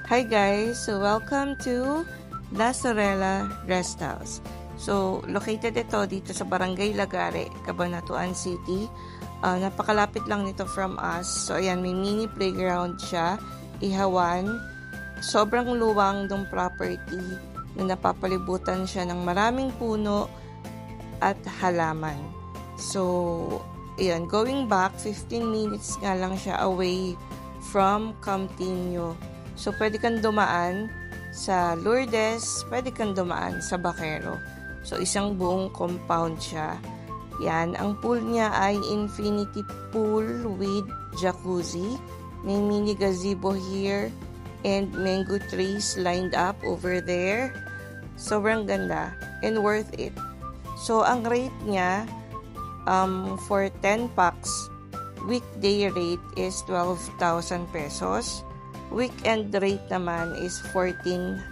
Hi guys! So welcome to La Sorella Rest House. So located ito dito sa Barangay Lagare, Cabanatuan City. Napakalapit lang nito from us. So ayan, may mini playground siya, ihawan. Sobrang luwang ng property na napapalibutan siya ng maraming puno at halaman. So ayan, going back, 15 minutes nga lang siya away from Camtinio. So, pwede kang dumaan sa Lourdes, pwede kang dumaan sa Baquero. So, isang buong compound siya. Yan, ang pool niya ay infinity pool with jacuzzi. May mini gazebo here and mango trees lined up over there. Sobrang ganda and worth it. So, ang rate niya for 10 packs, weekday rate is 12,000 pesos. Weekend rate naman is 14,000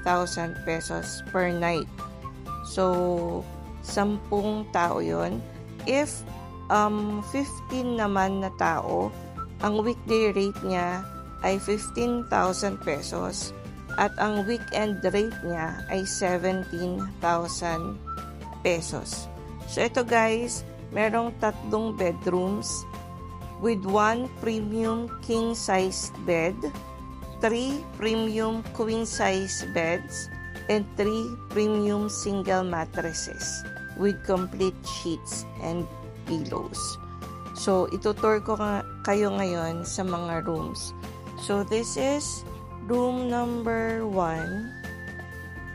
pesos per night. So, 10 tao yon. If 15 naman na tao, ang weekday rate niya ay 15,000 pesos at ang weekend rate niya ay 17,000 pesos. So, ito guys, merong 3 bedrooms with 1 premium king-sized bed, 3 premium queen-size beds, and 3 premium single mattresses with complete sheets and pillows. So, itutour ko kayo ngayon sa mga rooms. So, this is room number 1.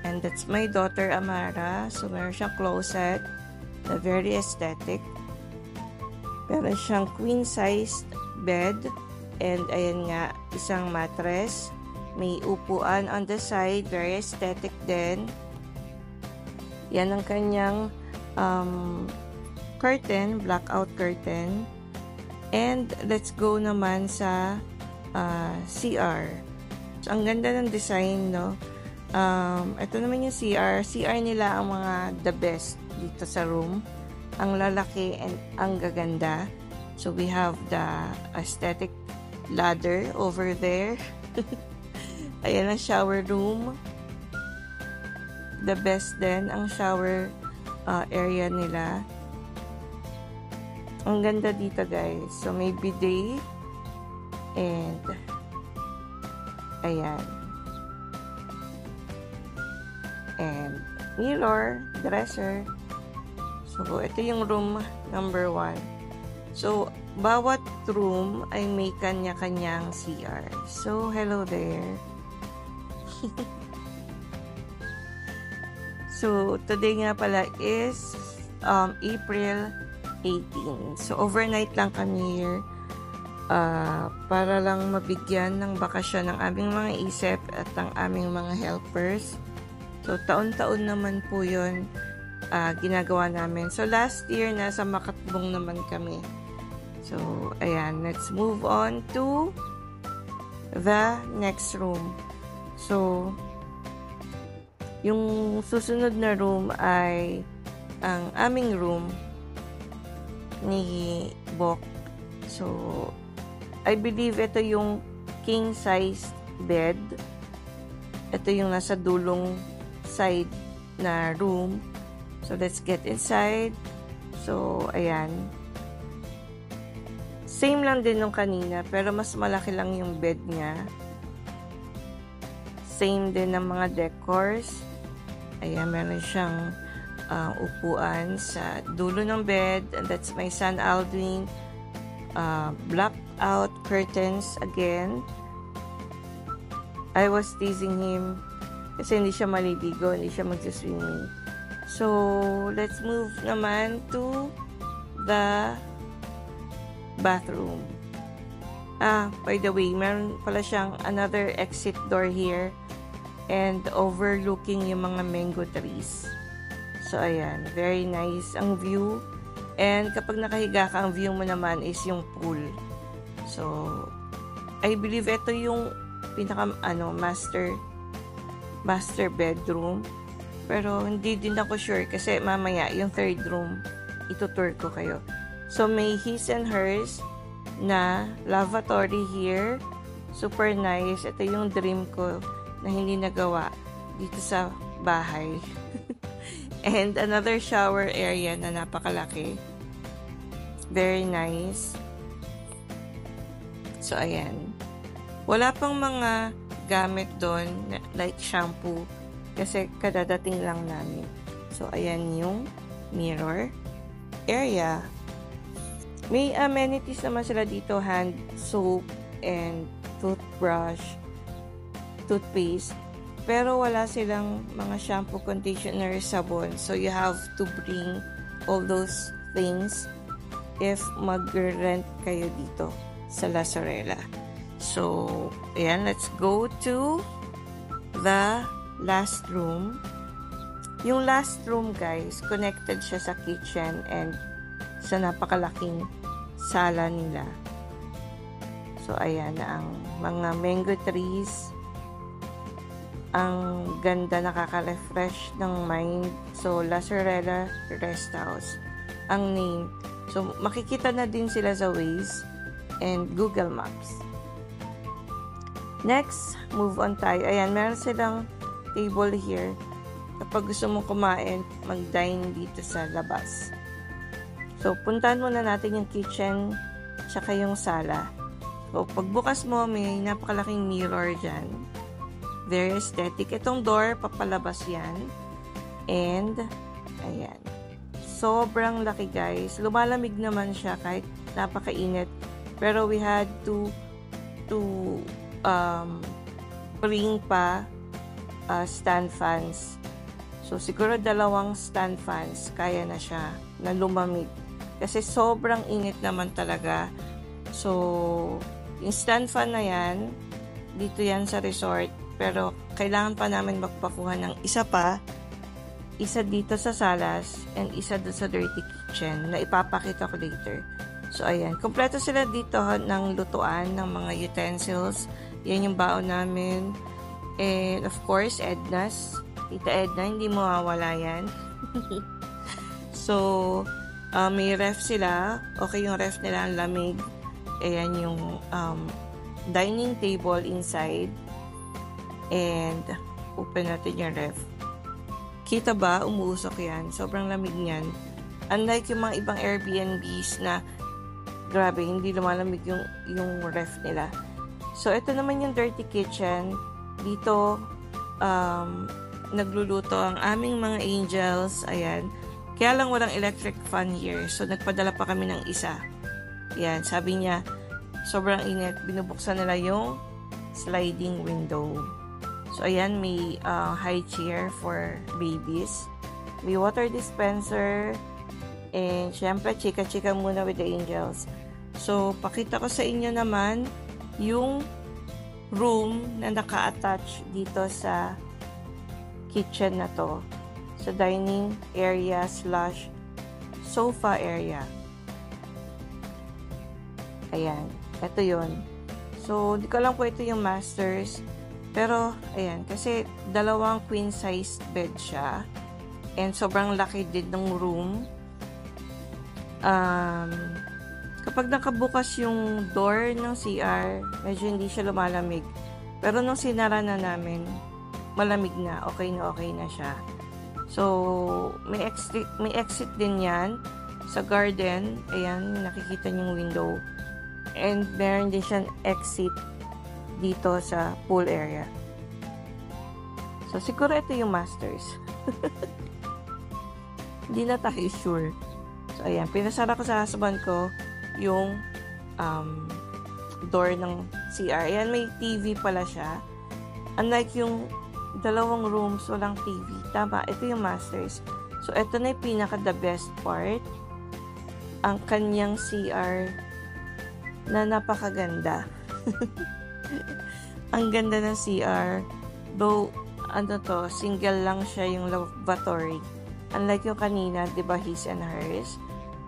And that's my daughter, Amara. So, meron siyang closet na very aesthetic. Meron siyang queen-sized bed. And ayan nga, isang mattress. May upuan on the side. Very aesthetic din. Yan ang kanyang curtain, blackout curtain. And let's go naman sa CR. So, ang ganda ng design, no? Ito naman yung CR. CR nila ang mga the best dito sa room. Ang lalaki and ang gaganda. So, we have the aesthetic ladder over there. Ayan ang shower room. The best din ang shower area nila. Ang ganda dito guys. So may bidet and ayan. And mirror, dresser. So ito yung room number 1. So bawat room ay may kanya-kanyang CR. So, hello there. So, today nga pala is April 18. So, overnight lang kami here para lang mabigyan ng bakasyon ng aming mga isip at ng aming mga helpers. So, taon-taon naman po yun ginagawa namin. So, last year, nasa Makatbong naman kami. So, ayan. Let's move on to the next room. So, yung susunod na room ay ang aming room ni Bok. So, I believe ito yung king-size bed. Ito yung nasa dulong side na room. So, let's get inside. So, ayan. Same lang din nung kanina, pero mas malaki lang yung bed niya. Same din ng mga decors. Ayan, meron siyang upuan sa dulo ng bed. And that's my son, Aldwin. Blackout curtains again. I was teasing him kasi hindi siya maliligo, hindi siya magsiswimming. So, let's move naman to the bathroom. By the way, meron pala siyang another exit door here and overlooking yung mga mango trees. So, ayan. Very nice ang view. And kapag nakahiga ka, ang view mo naman is yung pool. So, I believe ito yung pinaka, master bedroom. Pero, hindi din ako sure kasi mamaya, yung third room, itutour ko kayo. So, may his and hers na lavatory here. Super nice. Ito yung dream ko na hindi nagawa dito sa bahay. And another shower area na napakalaki. Very nice. So, ayan. Wala pang mga gamit doon, like shampoo, kasi kadadating lang namin. So, ayan yung mirror area. May amenities naman sila dito, hand soap and toothbrush, toothpaste. Pero wala silang mga shampoo, conditioner, sabon. So, you have to bring all those things if mag-rent kayo dito sa Lasarela. So, ayan, let's go to the last room. Yung last room, guys, connected siya sa kitchen and sa napakalaking sala nila. So, ayan na ang mga mango trees. Ang ganda, nakaka-refresh ng mind. So, Lasarela Rest House ang name. So, makikita na din sila sa Waze and Google Maps. Next, move on tayo. Ayan, meron silang table here. Kapag gusto mong kumain, mag-dine dito sa labas. So, puntahan muna natin yung kitchen tsaka yung sala. So, pagbukas mo, may napakalaking mirror dyan. Very aesthetic. Itong door, papalabas yan. And, ayan. Sobrang laki, guys. Lumalamig naman siya kahit napakainit. Pero we had to bring pa stand fans. So, siguro 2 stand fans, kaya na siya na lumamig. Kasi sobrang init naman talaga. So, yung stand fan na yan, dito yan sa resort. Pero, kailangan pa namin magpakuha ng isa pa. Isa dito sa salas, and isa doon sa dirty kitchen, na ipapakita ko later. So, ayan. Kompleto sila dito ng lutuan, ng mga utensils. Yan yung baon namin. And, of course, Edna's. Tita Edna, hindi mawawala yan. So, may ref sila. Okay yung ref nila, ang lamig. Ayan yung dining table inside. And, open natin yung ref. Kita ba? Umuusok yan. Sobrang lamig niyan. Unlike yung mga ibang Airbnbs na grabe, hindi lumalamig yung ref nila. So, ito naman yung dirty kitchen. Dito, nagluluto ang aming mga angels. Ayan. Kaya lang walang electric fan here. So, nagpadala pa kami ng isa. Ayan. Sabi niya, sobrang init. Binubuksan nila yung sliding window. So, ayan. May high chair for babies. May water dispenser. And, syempre, chika-chika muna with the angels. So, pakita ko sa inyo naman yung room na naka-attach dito sa kitchen na to, sa dining area / sofa area. Ayan, ito yun. So, di ko lang po ito yung masters, pero ayan, kasi 2 queen size bed siya, and sobrang laki din ng room. Kapag nakabukas yung door ng CR, medyo hindi siya lumalamig, pero nung sinara na namin, malamig na, okay na siya. So, may exit din yan sa garden. Ayan, nakikita niyo yung window. And meron din siyang exit dito sa pool area. So, siguro ito yung masters. Hindi na tayo sure. So, ayan, pinasara ko sa husband ko yung door ng CR. Ayan, may TV pala siya. Unlike yung 2 rooms, walang TV. Tama, ito yung masters. So, ito na yung pinaka-the best part. Ang kanyang CR na napakaganda. Ang ganda ng CR. Though, single lang siya yung lavatory. Unlike yung kanina, diba, his and hers.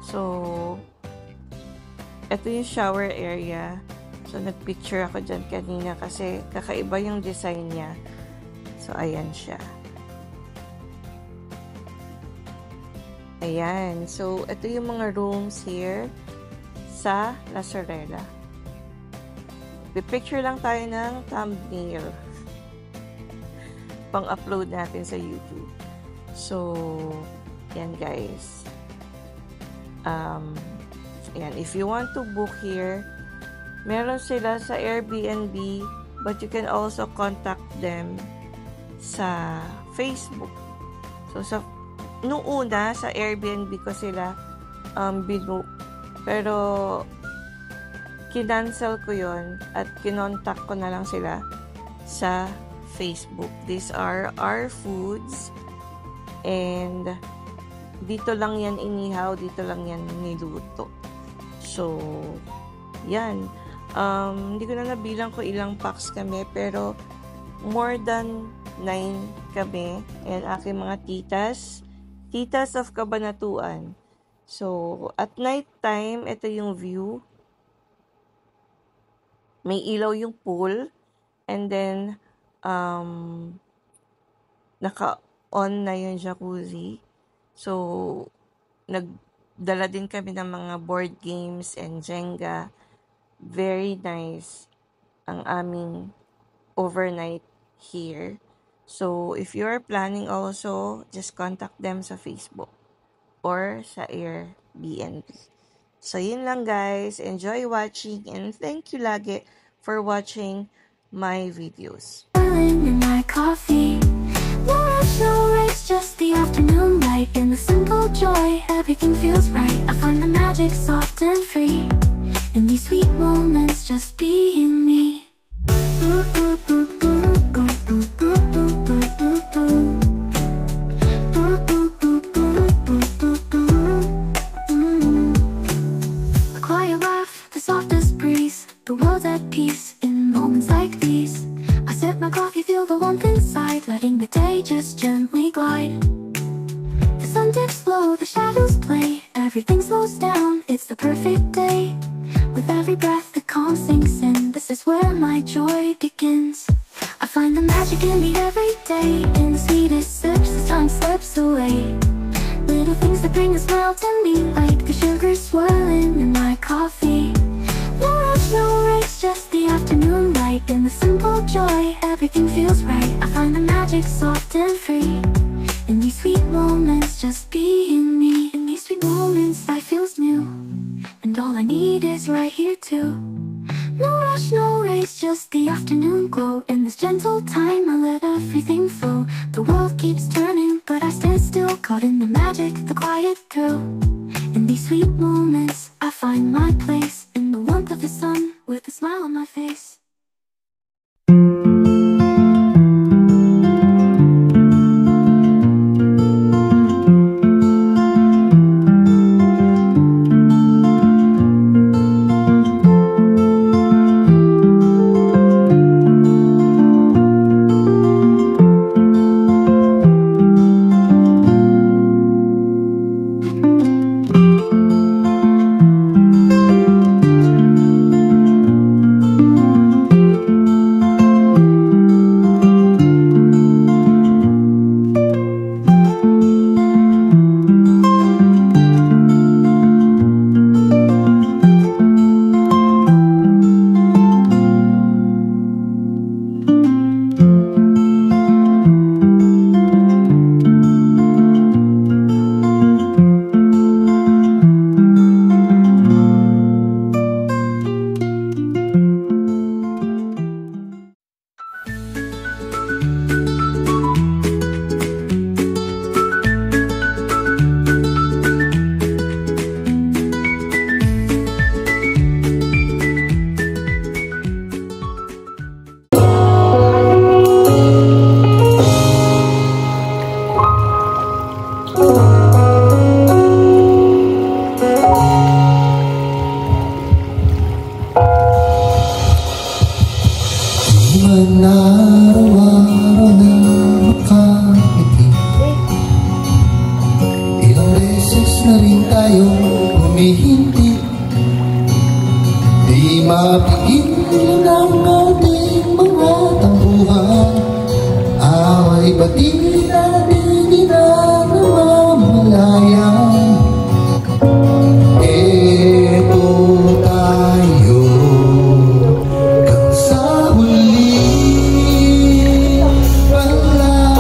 So, ito yung shower area. So, nagpicture ako dyan kanina kasi kakaiba yung design niya. So, ayan siya. Ayan. So, ito yung mga rooms here sa Lasarela. Pipicture lang tayo ng thumbnail. pang-upload natin sa YouTube. So, yan guys. Yan, if you want to book here, meron sila sa Airbnb, but you can also contact them sa Facebook. So, nung una, sa Airbnb ko sila binook. Pero, kinancel ko yon at kinontak ko na lang sila sa Facebook. These are our foods. And, dito lang yan inihaw, dito lang yan niluto. So, yan. Hindi ko na nabilang ko ilang packs kami, pero more than 9 kami. And aking mga titas of Cabanatuan. So, at night time, ito yung view. May ilaw yung pool. And then, naka-on na yung jacuzzi. So, nagdala din kami ng mga board games and Jenga. Very nice ang aming overnight here. So, if you're planning also, just contact them sa Facebook or sa Airbnb. So, yun lang guys. Enjoy watching and thank you lagi for watching my videos. In my coffee, no rush, no race, just the afternoon light. In the simple joy, everything feels right. I find the magic soft and free. In these sweet moments, just being me. A quiet laugh, the softest breeze. The world's at peace in moments like these. I sip my coffee, feel the warmth inside, letting the day just gently glide. The sun dips low, the shadows play, everything slows down, it's the perfect day. With every breath the calm sinks in, this is where my joy begins. I find the magic in the everyday, in the sweetest sips as time slips away. Little things that bring a smile to me, like the sugar swirling in my coffee. No rush, no race, just the afternoon light. In the simple joy, everything feels right. I find the magic soft and free. In these sweet moments, just being me. In these sweet moments, life feels new, and all I need is right here too. No rush, no race, just the afternoon glow. In this gentle time, I let everything flow. The world keeps turning, but I stand still, caught in the magic, the quiet thrill. In these sweet moments, I find my place, in the warmth of the sun, with a smile on my face. Araw-araw na makangiti, ilang beses na rin tayong humihinti. Di mapigilan ang ating mga tampuhan, away pati natin di na namamalayan. Eto tayo hanggang sa huli, wala